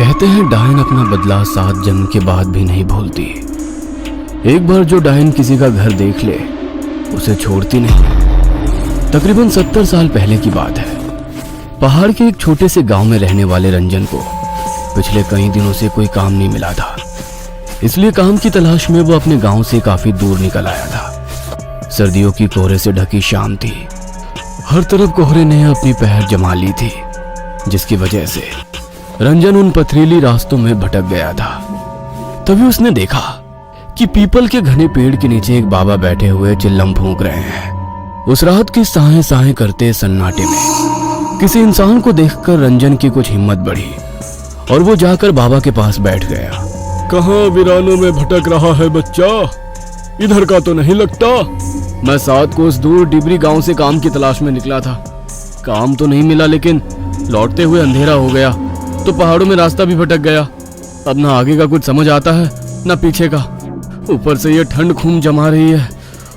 कहते हैं डायन अपना बदला 7 जन्म के बाद भी नहीं भूलती। एक बार जो डायन किसी का घर देख ले उसे छोड़ती नहीं। तकरीबन 70 साल पहले की बात है। पहाड़ के एक छोटे से गांव में रहने वाले रंजन को पिछले कई दिनों से कोई काम नहीं मिला था, इसलिए काम की तलाश में वो अपने गांव से काफी दूर निकल आया था। सर्दियों की कोहरे से ढकी शाम थी। हर तरफ कोहरे ने अपनी पहर जमा ली थी, जिसकी वजह से रंजन उन पथरीली रास्तों में भटक गया था। तभी उसने देखा कि पीपल के घने पेड़ के नीचे एक बाबा बैठे हुए चिल्लम फूंक रहे हैं। उस रात की साहें साहें करते सन्नाटे में किसी इंसान को देखकर रंजन की कुछ हिम्मत बढ़ी और वो जाकर बाबा के पास बैठ गया। कहाँ वीरानों में भटक रहा है बच्चा? इधर का तो नहीं लगता। मैं 7 कोस दूर डिबरी गांव से काम की तलाश में निकला था। काम तो नहीं मिला, लेकिन लौटते हुए अंधेरा हो गया तो पहाड़ों में रास्ता भी भटक गया। अब ना आगे का कुछ समझ आता है ना पीछे का। ऊपर से ये ठंड खून जमा रही है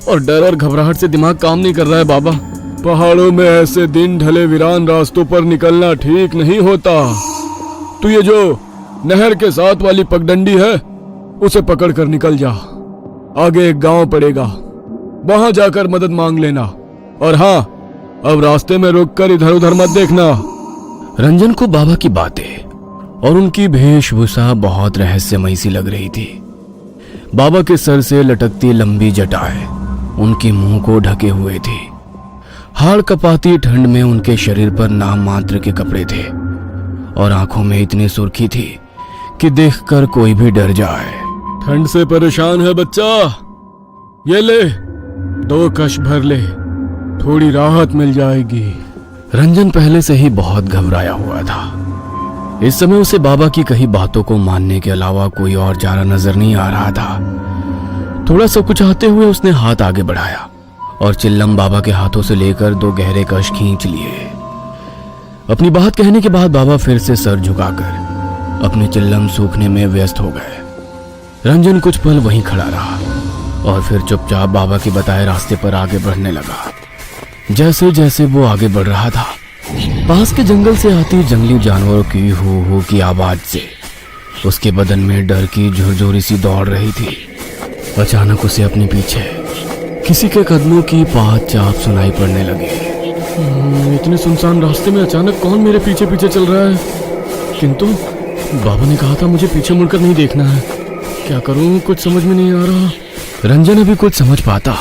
और डर और घबराहट से दिमाग काम नहीं कर रहा है बाबा। पहाड़ों में ऐसे दिन ढले वीरान रास्तों पर निकलना ठीक नहीं होता। तू ये जो नहर के साथ वाली पगडंडी है उसे पकड़ कर निकल जा। आगे एक गांव पड़ेगा, वहां जाकर मदद मांग लेना। और हाँ, अब रास्ते में रुककर इधर उधर मत देखना। रंजन को बाबा की बातें और उनकी वेशभूषा बहुत रहस्यमयी सी लग रही थी। बाबा के सर से लटकती लंबी जटाएं उनके मुंह को ढके हुए थी। हाड़ कपाती ठंड में उनके शरीर पर नाम मात्र के कपड़े थे और आंखों में इतनी सुर्खी थी कि देखकर कोई भी डर जाए। ठंड से परेशान है बच्चा? ये ले, 2 कश भर ले, थोड़ी राहत मिल जाएगी। रंजन पहले से ही बहुत घबराया हुआ था। इस समय उसे बाबा की कही बातों को मानने के अलावा कोई और चारा नजर नहीं आ रहा था। थोड़ा सा कुछ आते हुए उसने हाथ आगे बढ़ाया और चिल्लम बाबा के हाथों से लेकर 2 गहरे कश खींच लिए। अपनी बात कहने के बाद बाबा फिर से सर झुकाकर अपने चिल्लम सूखने में व्यस्त हो गए। रंजन कुछ पल वहीं खड़ा रहा और फिर चुपचाप बाबा के बताए रास्ते पर आगे बढ़ने लगा। जैसे जैसे वो आगे बढ़ रहा था, पास के जंगल से आती जंगली जानवरों की हू की आवाज से उसके बदन में डर की झुरझुरी सी दौड़ रही थी। अचानक उसे अपने पीछे किसी के कदमों की पात चाप सुनाई पड़ने लगी। इतने सुनसान रास्ते में अचानक कौन मेरे पीछे पीछे चल रहा है? किंतु बाबा ने कहा था मुझे पीछे मुड़कर नहीं देखना है। क्या करूं, कुछ समझ में नहीं आ रहा। रंजन अभी कुछ समझ पाता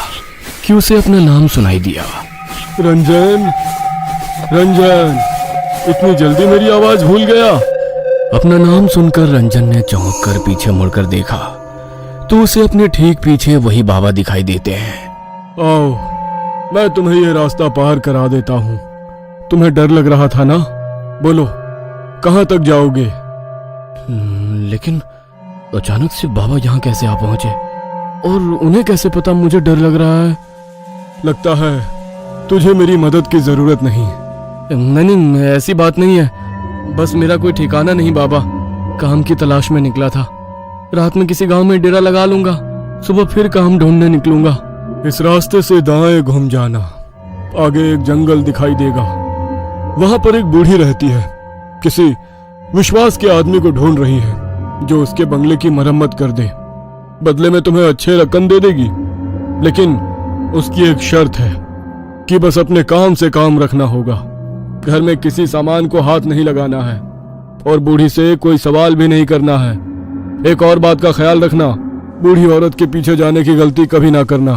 कि उसे अपना नाम सुनाई दिया। रंजन, रंजन, इतनी जल्दी मेरी आवाज भूल गया? अपना नाम सुनकर रंजन ने चौंक कर पीछे मुड़कर देखा तो उसे अपने ठीक पीछे वही बाबा दिखाई देते हैं। आओ, मैं तुम्हें ये रास्ता पार करा देता हूँ। तुम्हें डर लग रहा था ना? बोलो, कहाँ तक जाओगे? लेकिन अचानक से बाबा यहाँ कैसे आ पहुंचे और उन्हें कैसे पता मुझे डर लग रहा है? लगता है तुझे मेरी मदद की जरूरत नहीं। नहीं, ऐसी बात नहीं है। बस मेरा कोई ठिकाना नहीं बाबा। काम की तलाश में निकला था। रात में किसी गांव में डेरा लगा लूंगा, सुबह फिर काम ढूंढने निकलूंगा। इस रास्ते से दाएं घूम जाना, आगे एक जंगल दिखाई देगा। वहां पर एक बूढ़ी रहती है, किसी विश्वास के आदमी को ढूंढ रही है जो उसके बंगले की मरम्मत कर दे। बदले में तुम्हें अच्छे रकम दे देगी, लेकिन उसकी एक शर्त है कि बस अपने काम से काम रखना होगा। घर में किसी सामान को हाथ नहीं लगाना है और बूढ़ी से कोई सवाल भी नहीं करना है। एक और बात का ख्याल रखना, बूढ़ी औरत के पीछे जाने की गलती कभी ना करना।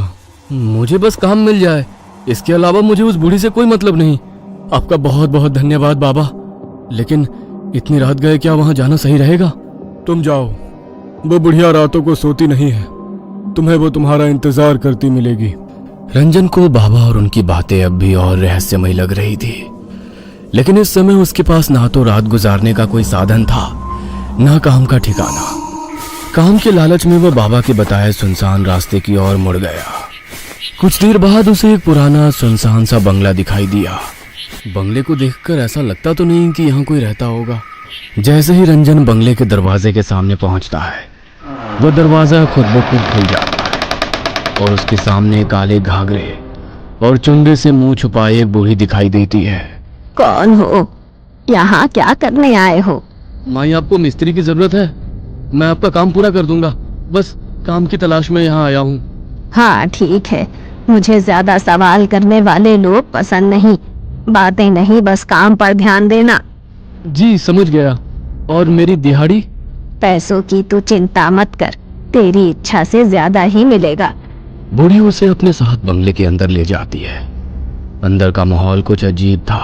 मुझे बस काम मिल जाए, इसके अलावा मुझे उस बूढ़ी से कोई मतलब नहीं। आपका बहुत बहुत धन्यवाद बाबा, लेकिन इतनी रात गए क्या वहां जाना सही रहेगा? तुम जाओ, वो बुढ़िया रातों को सोती नहीं है। तुम्हें वो तुम्हारा इंतजार करती मिलेगी। रंजन को बाबा और उनकी बातें अब भी और रहस्यमयी लग रही थी, लेकिन इस समय उसके पास ना तो रात गुजारने का कोई साधन था, ना काम का ठिकाना। काम के लालच में वह बाबा के बताए सुनसान रास्ते की ओर मुड़ गया। कुछ देर बाद उसे एक पुराना सुनसान सा बंगला दिखाई दिया। बंगले को देखकर ऐसा लगता तो नहीं कि यहाँ कोई रहता होगा। जैसे ही रंजन बंगले के दरवाजे के सामने पहुंचता है, वह दरवाजा खुद ब खुद खुल जाता है और उसके सामने काले घाघरे और चुंडे से मुंह छुपाए एक बूढ़ी दिखाई देती है। कौन हो? यहाँ क्या करने आए हो? माई आपको मिस्त्री की जरूरत है? मैं आपका काम पूरा कर दूंगा, बस काम की तलाश में यहाँ आया हूँ। हाँ ठीक है, मुझे ज्यादा सवाल करने वाले लोग पसंद नहीं। बातें नहीं, बस काम पर ध्यान देना। जी समझ गया। और मेरी दिहाड़ी? पैसों की तू चिंता मत कर, तेरी इच्छा से ज्यादा ही मिलेगा। बूढ़ी उसे अपने साथ बंगले के अंदर ले जाती है। अंदर का माहौल कुछ अजीब था।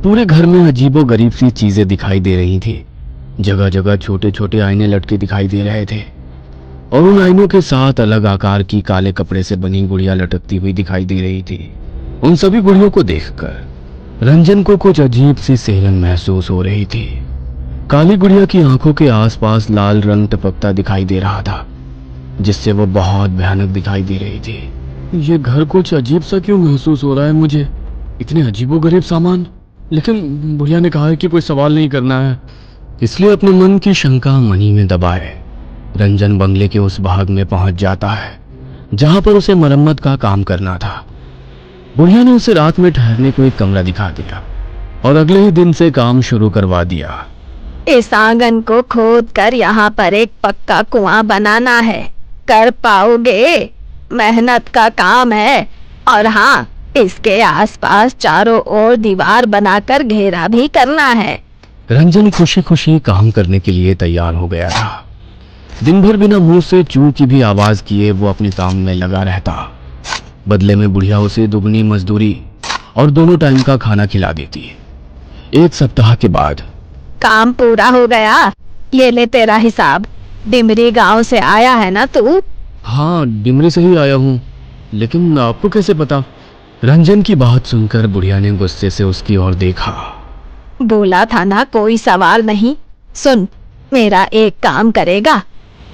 पूरे घर में अजीबो गरीब सी चीजें दिखाई दे रही थी। जगह जगह छोटे छोटे आईने लटके दिखाई दे रहे थे और उन आईनों के साथ अलग आकार की काले कपड़े से बनी गुड़िया लटकती हुई दिखाई दे रही थी। उन सभी गुड़ियों को देखकर रंजन को कुछ अजीब सी सिहरन महसूस हो रही थी। काली गुड़िया की आंखों के आसपास लाल रंग टपकता दिखाई दे रहा था, जिससे वो बहुत भयानक दिखाई दे रही थी। ये घर कुछ अजीब सा क्यों महसूस हो रहा है मुझे? इतने अजीबोगरीब सामान, लेकिन बुढ़िया ने कहा है कि कोई सवाल नहीं करना है, इसलिए अपने मन की शंका मन ही में दबाए रंजन बंगले के उस भाग में पहुंच जाता है जहां पर उसे मरम्मत का काम करना था। बुढ़िया ने उसे रात में ठहरने को एक कमरा दिखा दिया और अगले ही दिन से काम शुरू करवा दिया। इस आंगन को खोद कर यहाँ पर एक पक्का कुआं बनाना है। कर पाओगे? मेहनत का काम है। और हाँ, इसके आसपास चारों ओर दीवार बनाकर घेरा भी करना है। रंजन खुशी खुशी काम करने के लिए तैयार हो गया था। दिन भर बिना मुंह से चू की भी आवाज किए वो अपने काम में लगा रहता। बदले में बुढ़िया उसे दुगनी मजदूरी और दोनों टाइम का खाना खिला देती। एक सप्ताह के बाद काम पूरा हो गया, ये ले तेरा हिसाब। डिमरी गांव से आया है ना तू? हाँ, डिमरी से ही आया हूँ, लेकिन आपको कैसे पता? रंजन की बात सुनकर बुढ़िया ने गुस्से से उसकी ओर देखा। बोला था ना कोई सवाल नहीं। सुन, मेरा एक काम करेगा।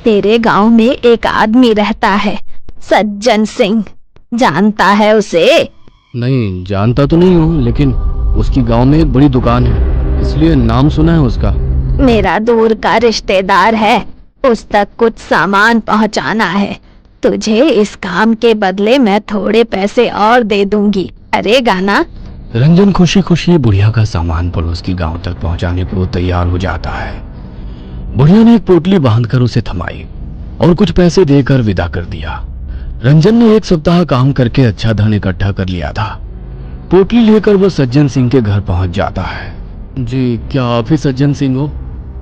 तेरे गांव में एक आदमी रहता है, सज्जन सिंह। जानता है उसे? नहीं, जानता तो नहीं हूँ, लेकिन उसकी गांव में एक बड़ी दुकान है, इसलिए नाम सुना है उसका। मेरा दूर का रिश्तेदार है, उस तक कुछ सामान पहुंचाना है। तुझे इस काम के बदले मैं थोड़े पैसे और दे दूंगी। अरे गाना। रंजन खुशी खुशी बुढ़िया का सामान पड़ोस की गांव तक पहुंचाने को तैयार हो जाता है। बुढ़िया ने एक पोटली बांधकर उसे थमाई और कुछ पैसे देकर विदा कर दिया। रंजन ने एक सप्ताह काम करके अच्छा धन इकट्ठा कर लिया था। पोटली लेकर वह सज्जन सिंह के घर पहुंच जाता है। जी, क्या आप ही सज्जन सिंह हो?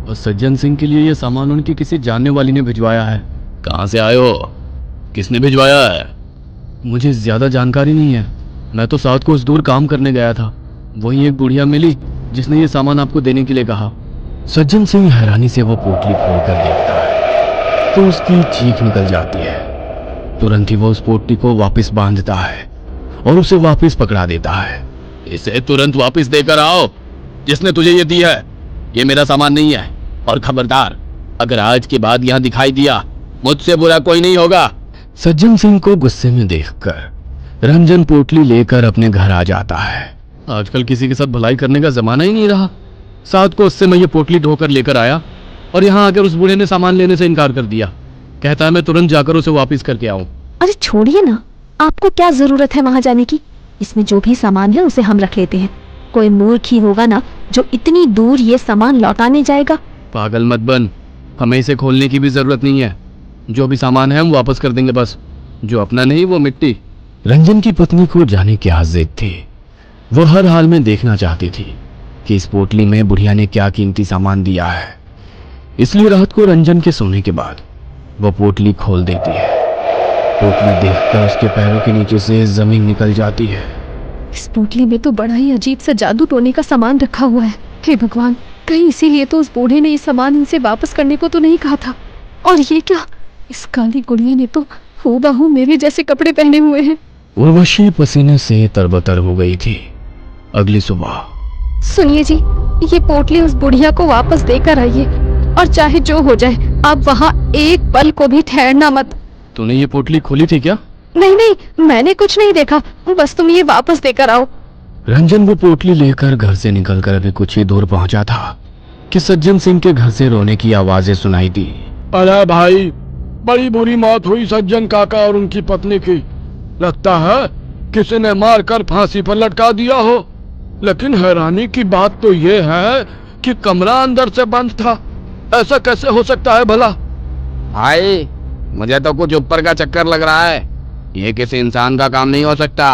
और सज्जन सिंह के लिए यह सामान उनकी किसी जानने वाली ने भिजवाया है। कहाँ से आए हो? किसने भिजवाया है? मुझे ज्यादा जानकारी नहीं है, मैं तो साथ को उस दूर काम करने गया था। वहीं एक बुढ़िया मिली जिसने ये सामान आपको देने के लिए कहा। सज्जन सिंह हैरानी से वो पोटली खोलकर देखता है तो उसकी चीख निकल जाती है। तुरंत ही वो उस पोटली को वापस बांधता है और उसे वापस पकड़ा देता है। इसे तुरंत वापस देकर आओ, जिसने तुझे ये दिया है। ये मेरा सामान नहीं है, और खबरदार, अगर आज के बाद यहाँ दिखाई दिया, मुझसे बुरा कोई नहीं होगा। सज्जन सिंह को गुस्से में देखकर रंजन पोटली लेकर अपने घर आ जाता है। आजकल किसी के साथ भलाई करने का जमाना ही नहीं रहा। साथ को उससे मैं ये पोटली ढोकर लेकर आया और यहाँ आकर उस बूढ़े ने सामान लेने से इनकार कर दिया। कहता है मैं तुरंत जाकर उसे वापस करके आऊं। अरे छोड़िए ना, आपको क्या जरूरत है वहां जाने की? इसमें जो भी सामान है उसे हम रख लेते हैं। कोई मूर्ख ही होगा ना जो इतनी दूर ये सामान लौटाने जाएगा। पागल मत बन, हमें इसे खोलने की भी जरूरत नहीं है। जो भी सामान है हम वापस कर देंगे, बस जो अपना नहीं वो मिट्टी। रंजन की पत्नी को जाने की जिद थी। वो हर हाल में देखना चाहती थी कि इस पोटली में बुढ़िया ने क्या कीमती सामान दिया है। इसलिए रात को रंजन के सोने के बाद वो पोटली खोल देती है। पोटली देखकर उसके पैरों के नीचे से जमीन निकल जाती है। इस पोटली में तो बड़ा ही अजीब सा जादू टोने का सामान रखा हुआ है। हे भगवान, कहीं इसीलिए तो उस बूढ़े ने ये सामान इनसे वापस करने को तो नहीं कहा था। और ये क्या, इस काली गुड़िया ने तो हूबहू मेरे जैसे कपड़े पहने हुए हैं। उर्वशी पसीने से तरबतर हो गई थी। अगली सुबह। सुनिए जी, ये पोटली उस बुढ़िया को वापस देकर आइए, और चाहे जो हो जाए आप वहाँ एक पल को भी ठहरना मत। तूने ये पोटली खोली थी क्या? नहीं नहीं, मैंने कुछ नहीं देखा, बस तुम ये वापस देकर आओ। रंजन वो पोटली लेकर घर से निकलकर अभी कुछ ही दूर पहुंचा था कि सज्जन सिंह के घर से रोने की आवाजें सुनाई दी। अरे भाई, बड़ी बुरी मौत हुई सज्जन काका और उनकी पत्नी की। लगता है किसी ने मारकर फांसी पर लटका दिया हो। लेकिन हैरानी की बात तो ये है कि कमरा अंदर से बंद था। ऐसा कैसे हो सकता है भला? भाई मुझे तो कुछ ऊपर का चक्कर लग रहा है। ये किसी इंसान का काम नहीं हो सकता।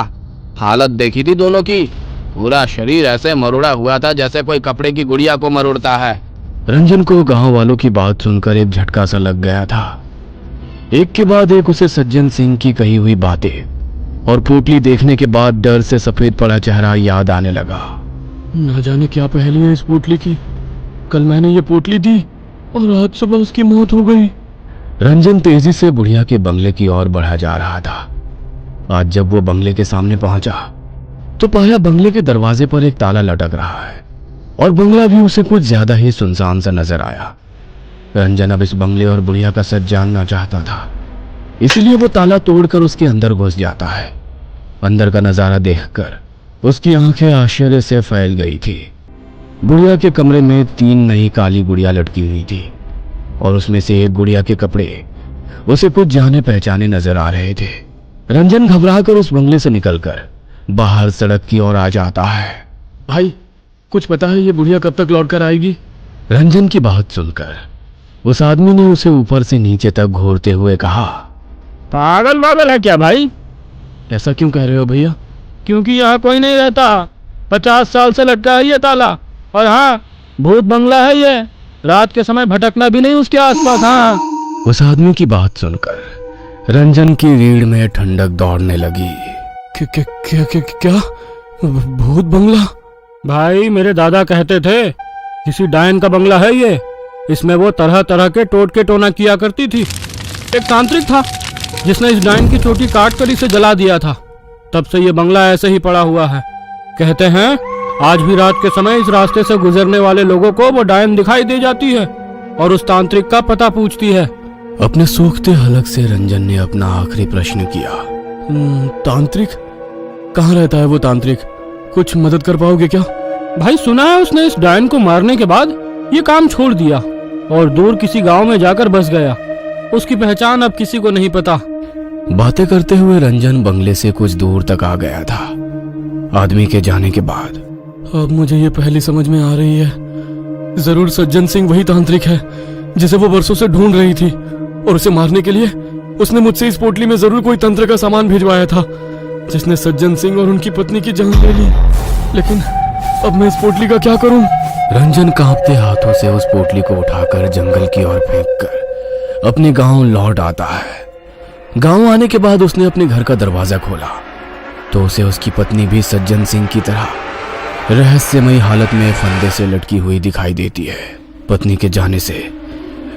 हालत देखी थी दोनों की, पूरा शरीर ऐसे मरोड़ा हुआ था जैसे कोई कपड़े की गुड़िया को मरोड़ता है। रंजन को गांव वालों की बात सुनकर एक झटका सा लग गया था। एक के बाद एक उसे सज्जन सिंह की कही हुई बातें और पोटली देखने के बाद डर से सफेद पड़ा चेहरा याद आने लगा। न जाने क्या पहली है इस पोटली की। कल मैंने ये पोटली दी और आज सुबह उसकी मौत हो गई। रंजन तेजी से बुढ़िया के बंगले की ओर बढ़ा जा रहा था। आज जब वो बंगले के सामने पहुंचा तो पाया बंगले के दरवाजे पर एक ताला लटक रहा है और बंगला भी उसे कुछ ज्यादा ही सुनसान सा नजर आया। रंजन अब इस बंगले और बुढ़िया का सच जानना चाहता था, इसलिए वो ताला तोड़कर उसके अंदर घुस जाता है। अंदर का नजारा देखकर उसकी आंखें आश्चर्य से फैल गई थी। बुढ़िया के कमरे में 3 नई काली गुड़िया लटकी हुई थी और उसमें से एक गुड़िया के कपड़े उसे कुछ जाने पहचाने नजर आ रहे थे। रंजन घबराकर उस बंगले से निकलकर बाहर सड़क की ओर आ जाता है। भाई कुछ पता है ये बुढ़िया कब तक लौट कर आएगी? रंजन की बात सुनकर उस आदमी ने उसे ऊपर से नीचे तक घूरते हुए कहा, पागल पागल है क्या भाई? ऐसा क्यों कह रहे हो भैया? क्योंकि यहाँ कोई नहीं रहता। 50 साल से लटका है ये ताला। और हाँ, भूत बंगला है ये। रात के समय भटकना भी नहीं उसके आसपास। हाँ। उस आदमी की बात सुनकर रंजन की रीढ़ में ठंडक दौड़ने लगी। क्या क्या क्या क्या? भूत बंगला? भाई मेरे दादा कहते थे किसी डायन का बंगला है ये। इसमें वो तरह तरह के टोटके टोना किया करती थी। एक तांत्रिक था जिसने इस डायन की चोटी काट कर इसे जला दिया था। तब से ये बंगला ऐसे ही पड़ा हुआ है। कहते हैं आज भी रात के समय इस रास्ते से गुजरने वाले लोगों को वो डायन दिखाई दे जाती है और उस तांत्रिक का पता पूछती है। अपने सूखते हलक से रंजन ने अपना आखिरी प्रश्न किया। तांत्रिक? कहाँ रहता है वो तांत्रिक? कुछ मदद कर पाओगे क्या? भाई सुना है उसने इस डायन को मारने के बाद ये काम छोड़ दिया और दूर किसी गांव में जाकर बस गया। उसकी पहचान अब किसी को नहीं पता। बातें करते हुए रंजन बंगले से कुछ दूर तक आ गया था। आदमी के जाने के बाद अब मुझे ये पहली समझ में आ रही है। जरूर सज्जन सिंह वही तांत्रिक है जिसे वो बरसों से ढूंढ रही थी और उसे मारने के लिए उसने मुझसे इस पोटली में जरूर कोई तंत्र का सामान भिजवाया था जिसने सज्जन सिंह और उनकी पत्नी की जान ले ली। लेकिन अब मैं इस पोटली का क्या करूं? रंजन कांपते हाथों से उस पोटली को उठाकर जंगल की ओर फेंककर अपने गांव लौट आता है। गांव आने के बाद उसने अपने घर का दरवाजा खोला तो उसे उसकी पत्नी भी सज्जन सिंह की तरह रहस्यमयी हालत में फंदे से लटकी हुई दिखाई देती है। पत्नी के जाने से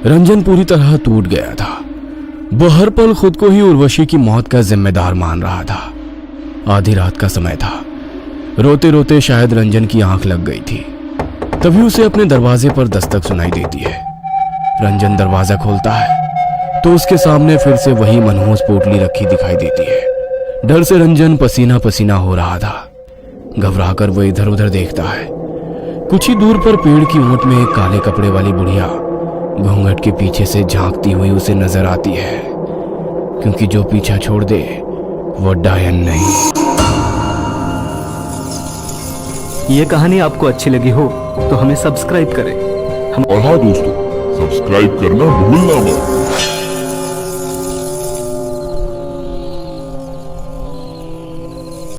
रंजन पूरी तरह टूट गया था। वो हर पल खुद को ही उर्वशी की मौत का जिम्मेदार मान रहा था। आधी रात का समय था। रोते रोते शायद रंजन की आंख लग गई थी। तभी उसे अपने दरवाजे पर दस्तक सुनाई देती है। रंजन दरवाजा खोलता है तो उसके सामने फिर से वही मनहूस पोटली रखी दिखाई देती है। डर से रंजन पसीना पसीना हो रहा था। घबराकर वो इधर उधर देखता है। कुछ ही दूर पर पेड़ की ओट में एक काले कपड़े वाली बुढ़िया घूंघट के पीछे से झांकती हुई उसे नजर आती है, क्योंकि जो पीछा छोड़ दे वो डायन नहीं। ये कहानी आपको अच्छी लगी हो तो हमें सब्सक्राइब करें। और हाँ दोस्तों, सब्सक्राइब करना भूलना मत।